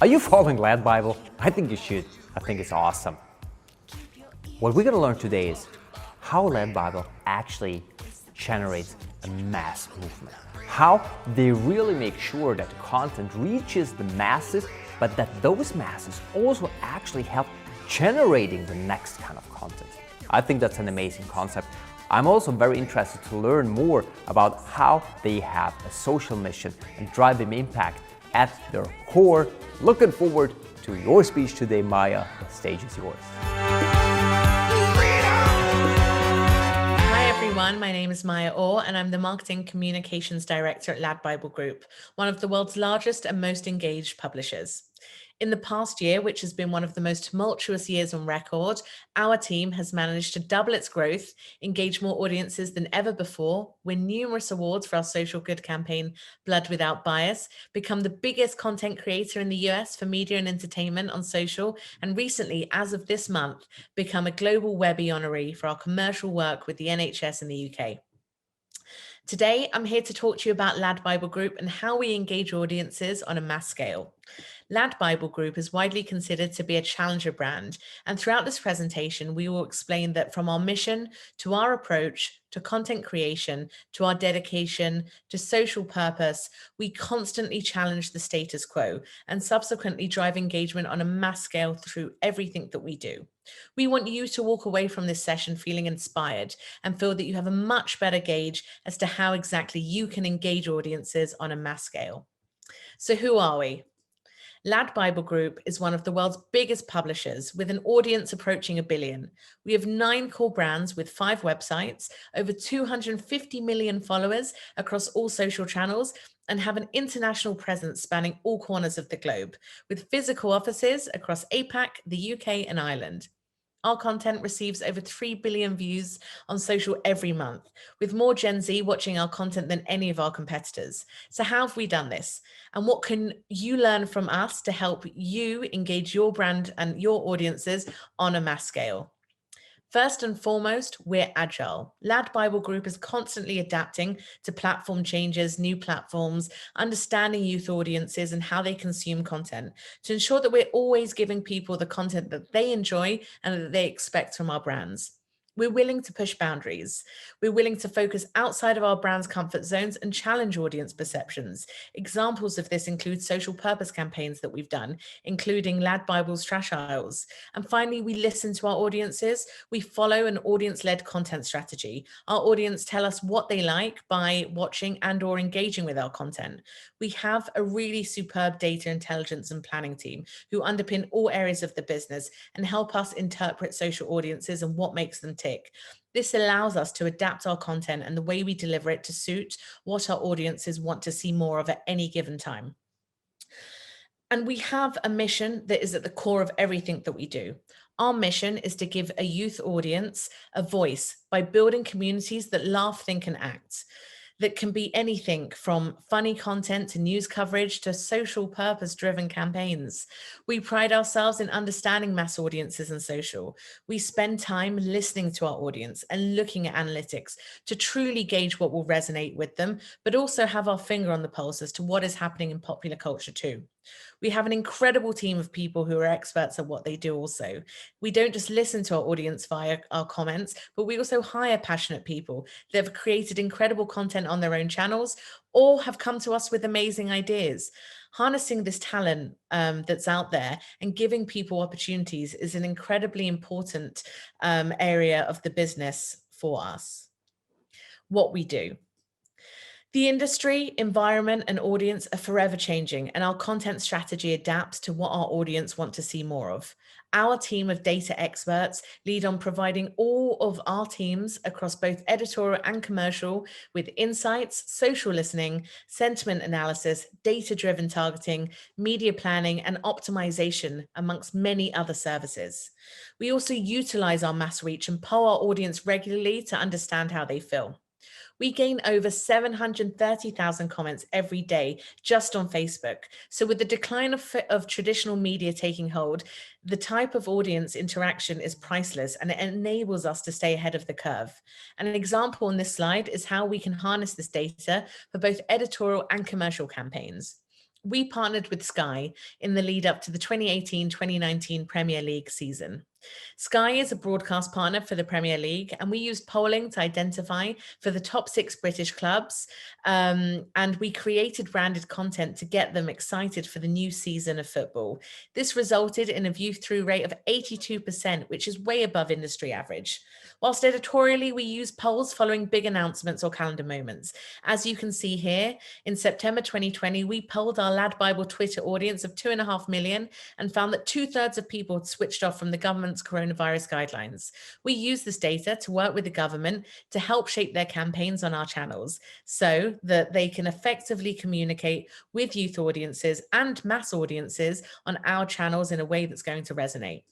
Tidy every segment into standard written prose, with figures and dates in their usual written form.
Are you following LADbible? I think you should. I think it's awesome. What we're going to learn today is how LADbible actually generates a mass movement. How they really make sure that content reaches the masses, but that those masses also actually help generating the next kind of content. I think that's an amazing concept. I'm also very interested to learn more about how they have a social mission and driving impact at their core. Looking forward to your speech today, Maya. The stage is yours. Hi everyone, my name is Maya Orr and I'm the Marketing Communications Director at LADbible Group, one of the world's largest and most engaged publishers. In the past year, which has been one of the most tumultuous years on record, our team has managed to double its growth, engage more audiences than ever before, win numerous awards for our social good campaign, Blood Without Bias, become the biggest content creator in the US for media and entertainment on social, and recently, as of this month, become a global Webby honoree for our commercial work with the NHS in the UK. Today, I'm here to talk to you about LADbible Group and how we engage audiences on a mass scale. LADbible Group is widely considered to be a challenger brand, and throughout this presentation, we will explain that from our mission to our approach to content creation to our dedication to social purpose, we constantly challenge the status quo and subsequently drive engagement on a mass scale through everything that we do. We want you to walk away from this session feeling inspired and feel that you have a much better gauge as to how exactly you can engage audiences on a mass scale. So who are we? LADbible Group is one of the world's biggest publishers with an audience approaching 1 billion. We have 9 core brands with 5 websites, over 250 million followers across all social channels, and have an international presence spanning all corners of the globe, with physical offices across APAC, the UK, and Ireland. Our content receives over 3 billion views on social every month, with more Gen Z watching our content than any of our competitors. So how have we done this? And what can you learn from us to help you engage your brand and your audiences on a mass scale? First and foremost, we're agile. LADbible Group is constantly adapting to platform changes, new platforms, understanding youth audiences and how they consume content to ensure that we're always giving people the content that they enjoy and that they expect from our brands. We're willing to push boundaries. We're willing to focus outside of our brand's comfort zones and challenge audience perceptions. Examples of this include social purpose campaigns that we've done, including LADbible's Trash Aisles. And finally, we listen to our audiences. We follow an audience-led content strategy. Our audience tell us what they like by watching and or engaging with our content. We have a really superb data intelligence and planning team who underpin all areas of the business and help us interpret social audiences and what makes them tick. This allows us to adapt our content and the way we deliver it to suit what our audiences want to see more of at any given time. And we have a mission that is at the core of everything that we do. Our mission is to give a youth audience a voice by building communities that laugh, think, and act. That can be anything from funny content to news coverage to social purpose-driven campaigns. We pride ourselves in understanding mass audiences and social. We spend time listening to our audience and looking at analytics to truly gauge what will resonate with them, but also have our finger on the pulse as to what is happening in popular culture too. We have an incredible team of people who are experts at what they do also. We don't just listen to our audience via our comments, but we also hire passionate people that have created incredible content on their own channels or have come to us with amazing ideas. Harnessing this talent that's out there and giving people opportunities is an incredibly important area of the business for us. What we do. The industry, environment, and audience are forever changing, and our content strategy adapts to what our audience want to see more of. Our team of data experts lead on providing all of our teams across both editorial and commercial with insights, social listening, sentiment analysis, data-driven targeting, media planning, and optimization, amongst many other services. We also utilize our mass reach and poll our audience regularly to understand how they feel. We gain over 730,000 comments every day just on Facebook. So with the decline of traditional media taking hold, the type of audience interaction is priceless and it enables us to stay ahead of the curve. And an example on this slide is how we can harness this data for both editorial and commercial campaigns. We partnered with Sky in the lead up to the 2018-2019 Premier League season. Sky is a broadcast partner for the Premier League, and we used polling to identify for the top 6 British clubs, and we created branded content to get them excited for the new season of football. This resulted in a view-through rate of 82%, which is way above industry average. Whilst editorially, we use polls following big announcements or calendar moments. As you can see here, in September 2020, we polled our LADbible Twitter audience of 2.5 million and found that 2/3 of people had switched off from the government's coronavirus guidelines. We use this data to work with the government to help shape their campaigns on our channels so that they can effectively communicate with youth audiences and mass audiences on our channels in a way that's going to resonate.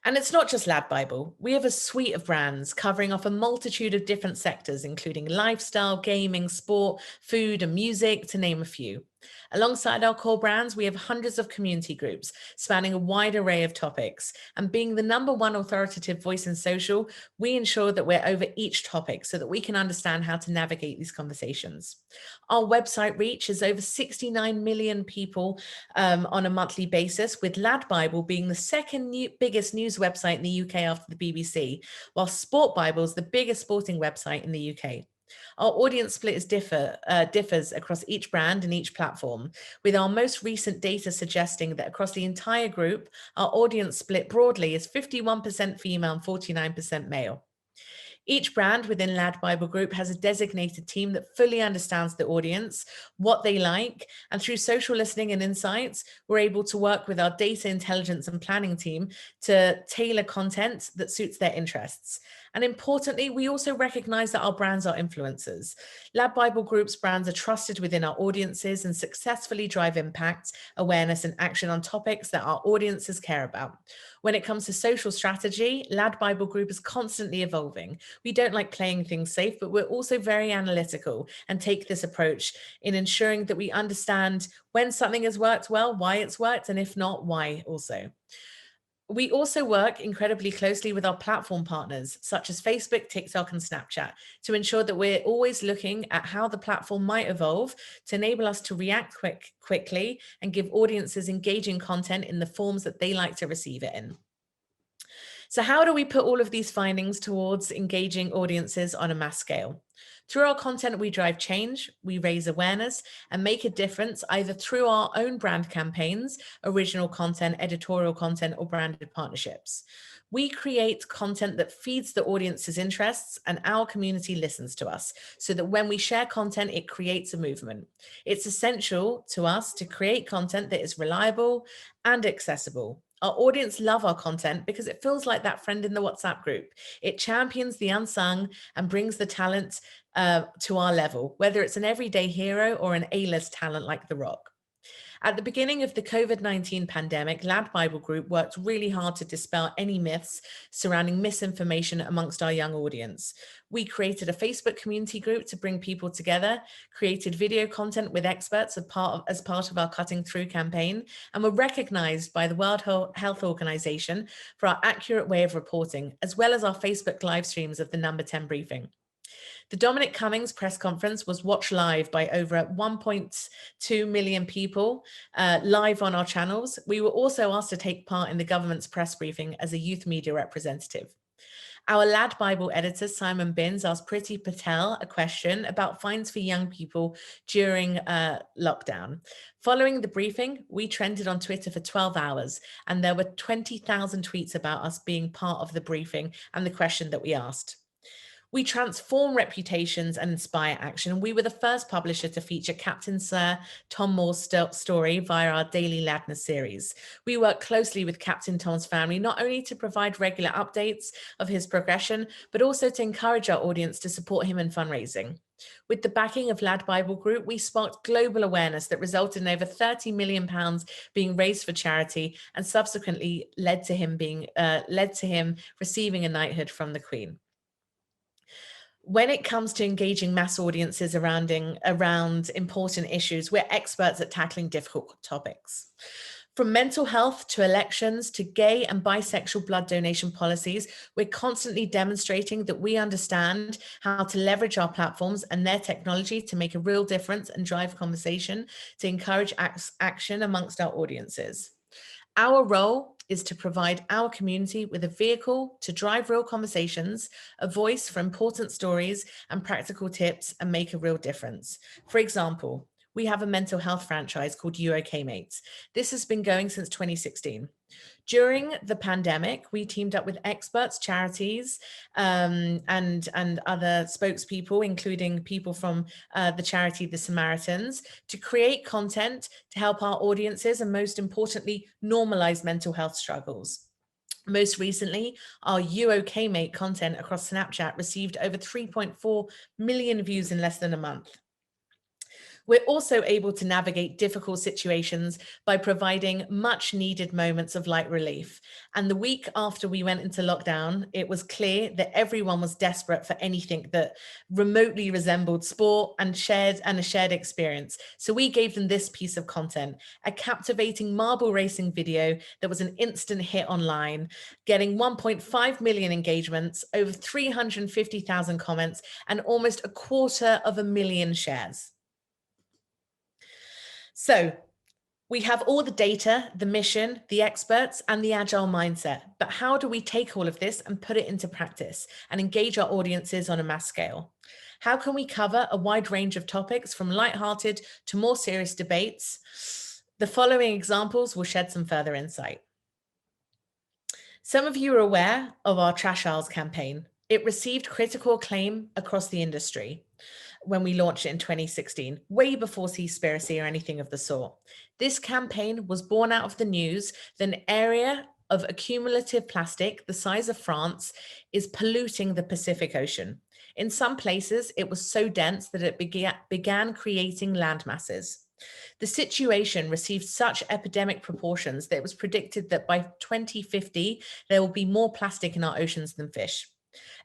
And it's not just LADbible. We have a suite of brands covering off a multitude of different sectors, including lifestyle, gaming, sport, food, and music, to name a few. Alongside our core brands, we have hundreds of community groups spanning a wide array of topics. And being the #1 authoritative voice in social, we ensure that we're over each topic so that we can understand how to navigate these conversations. Our website reach is over 69 million people on a monthly basis, with LADbible being the second biggest news website in the UK after the BBC, while Sport Bible is the biggest sporting website in the UK. Our audience split differs across each brand and each platform, with our most recent data suggesting that across the entire group, our audience split broadly is 51% female and 49% male. Each brand within LADbible Group has a designated team that fully understands the audience, what they like, and through social listening and insights, we're able to work with our data intelligence and planning team to tailor content that suits their interests. And importantly, we also recognize that our brands are influencers. LADbible Group's brands are trusted within our audiences and successfully drive impact, awareness, and action on topics that our audiences care about. When it comes to social strategy, LADbible Group is constantly evolving. We don't like playing things safe, but we're also very analytical and take this approach in ensuring that we understand when something has worked well, why it's worked, and if not, why also. We also work incredibly closely with our platform partners, such as Facebook, TikTok, and Snapchat, to ensure that we're always looking at how the platform might evolve to enable us to react quickly and give audiences engaging content in the forms that they like to receive it in. So how do we put all of these findings towards engaging audiences on a mass scale? Through our content, we drive change, we raise awareness, and make a difference either through our own brand campaigns, original content, editorial content, or branded partnerships. We create content that feeds the audience's interests, and our community listens to us so that when we share content, it creates a movement. It's essential to us to create content that is reliable and accessible. Our audience love our content because it feels like that friend in the WhatsApp group. It champions the unsung and brings the talent to our level, whether it's an everyday hero or an A-list talent like The Rock. At the beginning of the COVID-19 pandemic, LADbible Group worked really hard to dispel any myths surrounding misinformation amongst our young audience. We created a Facebook community group to bring people together, created video content with experts as part of our Cutting Through campaign, and were recognized by the World Health Organization for our accurate way of reporting, as well as our Facebook live streams of the Number 10 briefing. The Dominic Cummings press conference was watched live by over 1.2 million people live on our channels. We were also asked to take part in the government's press briefing as a youth media representative. Our LADbible editor, Simon Binns, asked Priti Patel a question about fines for young people during lockdown. Following the briefing, we trended on Twitter for 12 hours, and there were 20,000 tweets about us being part of the briefing and the question that we asked. We transform reputations and inspire action. We were the first publisher to feature Captain Sir Tom Moore's story via our daily Ladness series. We work closely with Captain Tom's family, not only to provide regular updates of his progression, but also to encourage our audience to support him in fundraising. With the backing of LADbible Group, we sparked global awareness that resulted in over £30 million being raised for charity and subsequently led to him receiving a knighthood from the Queen. When it comes to engaging mass audiences around important issues, we're experts at tackling difficult topics. From mental health to elections to gay and bisexual blood donation policies, we're constantly demonstrating that we understand how to leverage our platforms and their technology to make a real difference and drive conversation to encourage action amongst our audiences. Our role is to provide our community with a vehicle to drive real conversations, a voice for important stories and practical tips, and make a real difference. For example, we have a mental health franchise called You OK Mates. This has been going since 2016. During the pandemic, we teamed up with experts, charities, and other spokespeople, including people from the charity The Samaritans, to create content to help our audiences and, most importantly, normalize mental health struggles. Most recently, our You OK Mate content across Snapchat received over 3.4 million views in less than a month. We're also able to navigate difficult situations by providing much needed moments of light relief. And the week after we went into lockdown, it was clear that everyone was desperate for anything that remotely resembled sport and a shared experience. So we gave them this piece of content, a captivating marble racing video that was an instant hit online, getting 1.5 million engagements, over 350,000 comments, and almost 250,000 shares. So we have all the data, the mission, the experts, and the agile mindset. But how do we take all of this and put it into practice and engage our audiences on a mass scale? How can we cover a wide range of topics from lighthearted to more serious debates? The following examples will shed some further insight. Some of you are aware of our Trash Aisles campaign. It received critical acclaim across the industry when we launched it in 2016, way before Seaspiracy or anything of the sort. This campaign was born out of the news that an area of accumulative plastic the size of France is polluting the Pacific Ocean. In some places, it was so dense that it began creating land masses. The situation received such epidemic proportions that it was predicted that by 2050, there will be more plastic in our oceans than fish.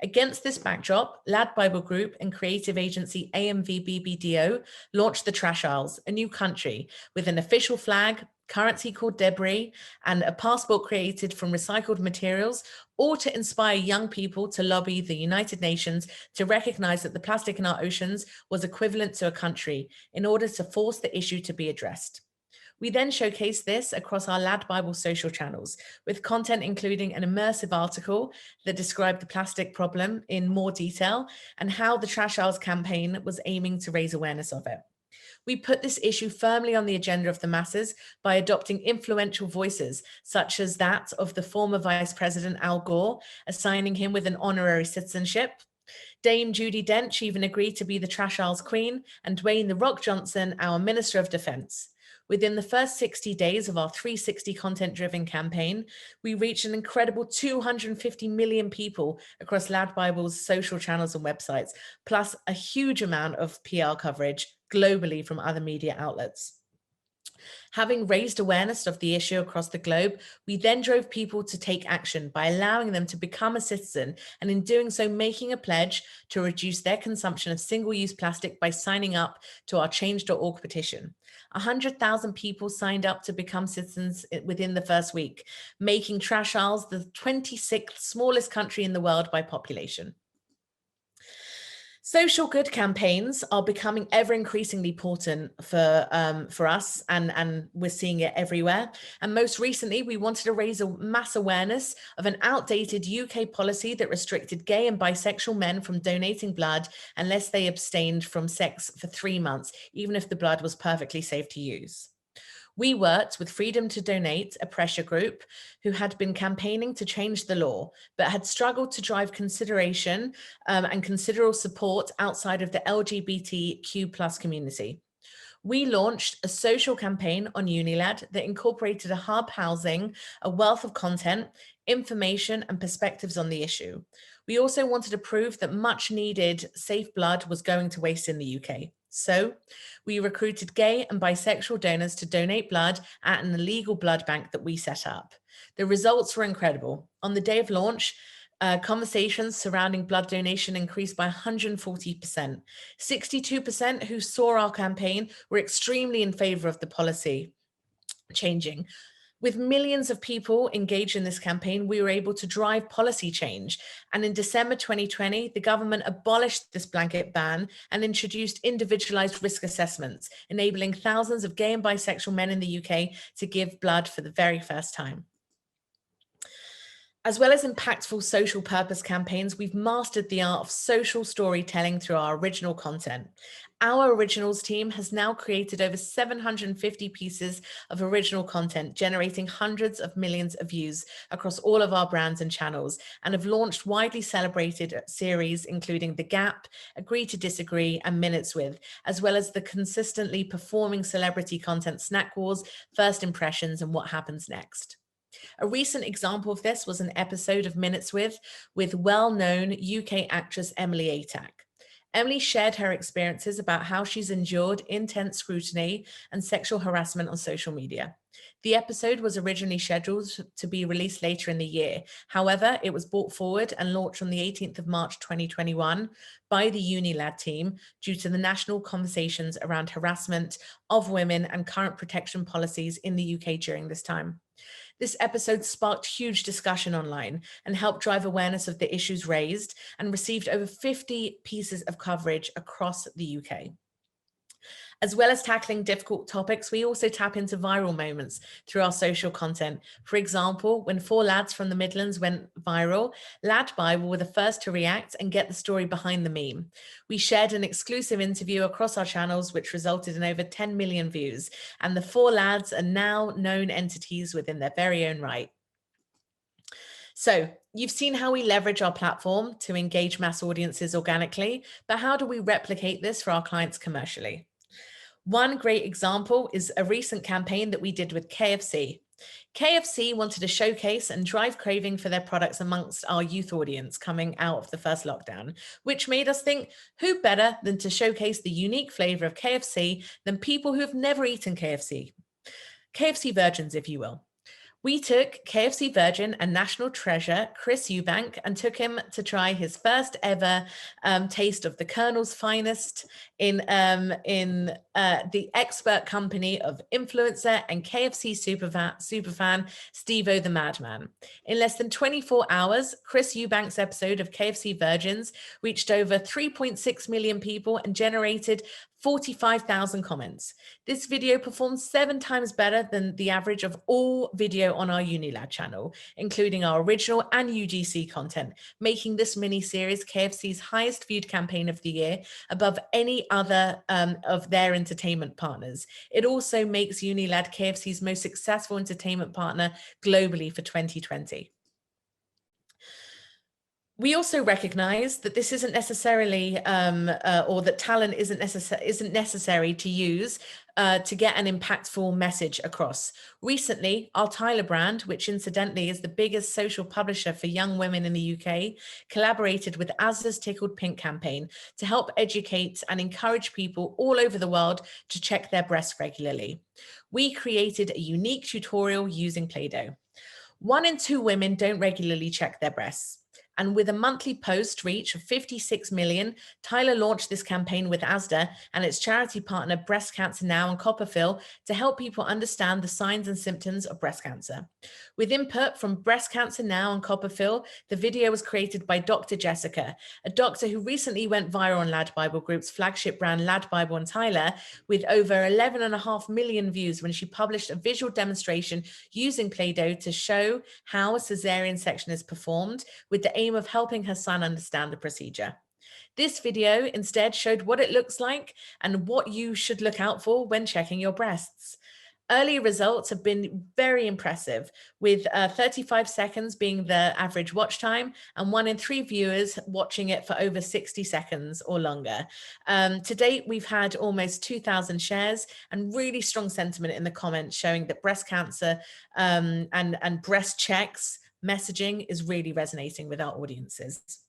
Against this backdrop, LADbible Group and creative agency AMVBBDO launched the Trash Aisles, a new country with an official flag, currency called debris, and a passport created from recycled materials, all to inspire young people to lobby the United Nations to recognize that the plastic in our oceans was equivalent to a country in order to force the issue to be addressed. We then showcase this across our LADbible social channels, with content including an immersive article that described the plastic problem in more detail and how the Trash Aisles campaign was aiming to raise awareness of it. We put this issue firmly on the agenda of the masses by adopting influential voices, such as that of the former Vice President Al Gore, assigning him with an honorary citizenship. Dame Judi Dench even agreed to be the Trash Aisles Queen, and Dwayne "The Rock" Johnson, our Minister of Defense. Within the first 60 days of our 360 content-driven campaign, we reached an incredible 250 million people across LADbible's social channels and websites, plus a huge amount of PR coverage globally from other media outlets. Having raised awareness of the issue across the globe, we then drove people to take action by allowing them to become a citizen, and in doing so, making a pledge to reduce their consumption of single-use plastic by signing up to our change.org petition. 100,000 people signed up to become citizens within the first week, making Trash Aisles the 26th smallest country in the world by population. Social good campaigns are becoming ever increasingly important for us, and we're seeing it everywhere. And most recently, we wanted to raise a mass awareness of an outdated UK policy that restricted gay and bisexual men from donating blood unless they abstained from sex for 3 months, even if the blood was perfectly safe to use. We worked with Freedom to Donate, a pressure group who had been campaigning to change the law, but had struggled to drive consideration and considerable support outside of the LGBTQ+ community. We launched a social campaign on Unilad that incorporated a hub housing a wealth of content, information, and perspectives on the issue. We also wanted to prove that much needed safe blood was going to waste in the UK. So we recruited gay and bisexual donors to donate blood at an illegal blood bank that we set up. The results were incredible. On the day of launch, conversations surrounding blood donation increased by 140%. 62% who saw our campaign were extremely in favor of the policy changing. With millions of people engaged in this campaign, we were able to drive policy change. And in December 2020, the government abolished this blanket ban and introduced individualized risk assessments, enabling thousands of gay and bisexual men in the UK to give blood for the very first time. As well as impactful social purpose campaigns, we've mastered the art of social storytelling through our original content. Our originals team has now created over 750 pieces of original content, generating hundreds of millions of views across all of our brands and channels, and have launched widely celebrated series including The Gap, Agree to Disagree, and Minutes With, as well as the consistently performing celebrity content Snack Wars, First Impressions, and What Happens Next. A recent example of this was an episode of Minutes with well-known UK actress Emily Atack. Emily shared her experiences about how she's endured intense scrutiny and sexual harassment on social media. The episode was originally scheduled to be released later in the year. However, it was brought forward and launched on the 18th of March 2021 by the UniLad team due to the national conversations around harassment of women and current protection policies in the UK during this time. This episode sparked huge discussion online and helped drive awareness of the issues raised and received over 50 pieces of coverage across the UK. As well as tackling difficult topics, we also tap into viral moments through our social content. For example, when 4 lads from the Midlands went viral, LADbible were the first to react and get the story behind the meme. We shared an exclusive interview across our channels, which resulted in over 10 million views, and the 4 lads are now known entities within their very own right. So you've seen how we leverage our platform to engage mass audiences organically, but how do we replicate this for our clients commercially? One great example is a recent campaign that we did with KFC. KFC wanted to showcase and drive craving for their products amongst our youth audience coming out of the first lockdown, which made us think, who better than to showcase the unique flavor of KFC than people who have never eaten KFC? KFC virgins, if you will. We took KFC virgin and national treasure, Chris Eubank, and took him to try his first ever taste of the Colonel's finest in the expert company of influencer and KFC superfan Steve-O the Madman. In less than 24 hours, Chris Eubank's episode of KFC Virgins reached over 3.6 million people and generated 45,000 comments. This video performed 7 times better than the average of all video on our UniLad channel, including our original and UGC content, making this mini-series KFC's highest viewed campaign of the year, above any other of their entertainment partners. It also makes UniLad KFC's most successful entertainment partner globally for 2020. We also recognize that this isn't necessarily, or that talent isn't necessary to use to get an impactful message across. Recently, our Tyler brand, which incidentally is the biggest social publisher for young women in the UK, collaborated with Asda's Tickled Pink campaign to help educate and encourage people all over the world to check their breasts regularly. We created a unique tutorial using Play-Doh. 1 in 2 women don't regularly check their breasts. And with a monthly post reach of 56 million, Tyler launched this campaign with Asda and its charity partner Breast Cancer Now and Copperfield to help people understand the signs and symptoms of breast cancer. With input from Breast Cancer Now and Copperfield, the video was created by Dr. Jessica, a doctor who recently went viral on LADbible Group's flagship brand LADbible and Tyler, with over 11.5 million views when she published a visual demonstration using Play-Doh to show how a cesarean section is performed, with the aim of helping her son understand the procedure. This video instead showed what it looks like and what you should look out for when checking your breasts. Early results have been very impressive, with 35 seconds being the average watch time and 1 in 3 viewers watching it for over 60 seconds or longer. To date, we've had almost 2,000 shares and really strong sentiment in the comments showing that breast cancer and breast checks messaging is really resonating with our audiences.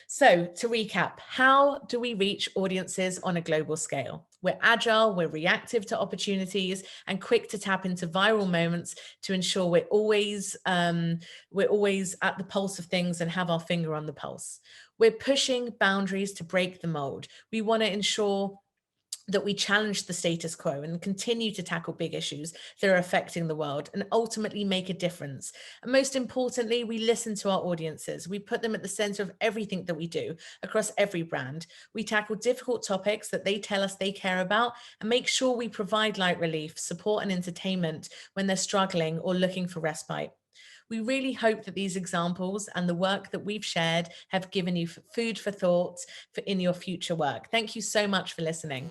So to recap, how do we reach audiences on a global scale? We're agile, we're reactive to opportunities, and quick to tap into viral moments to ensure we're always at the pulse of things and have our finger on the pulse. We're pushing boundaries to break the mold. We want to ensure that we challenge the status quo and continue to tackle big issues that are affecting the world and ultimately make a difference. And most importantly, we listen to our audiences. We put them at the center of everything that we do across every brand. We tackle difficult topics that they tell us they care about and make sure we provide light relief, support, and entertainment when they're struggling or looking for respite. We really hope that these examples and the work that we've shared have given you food for thought in your future work. Thank you so much for listening.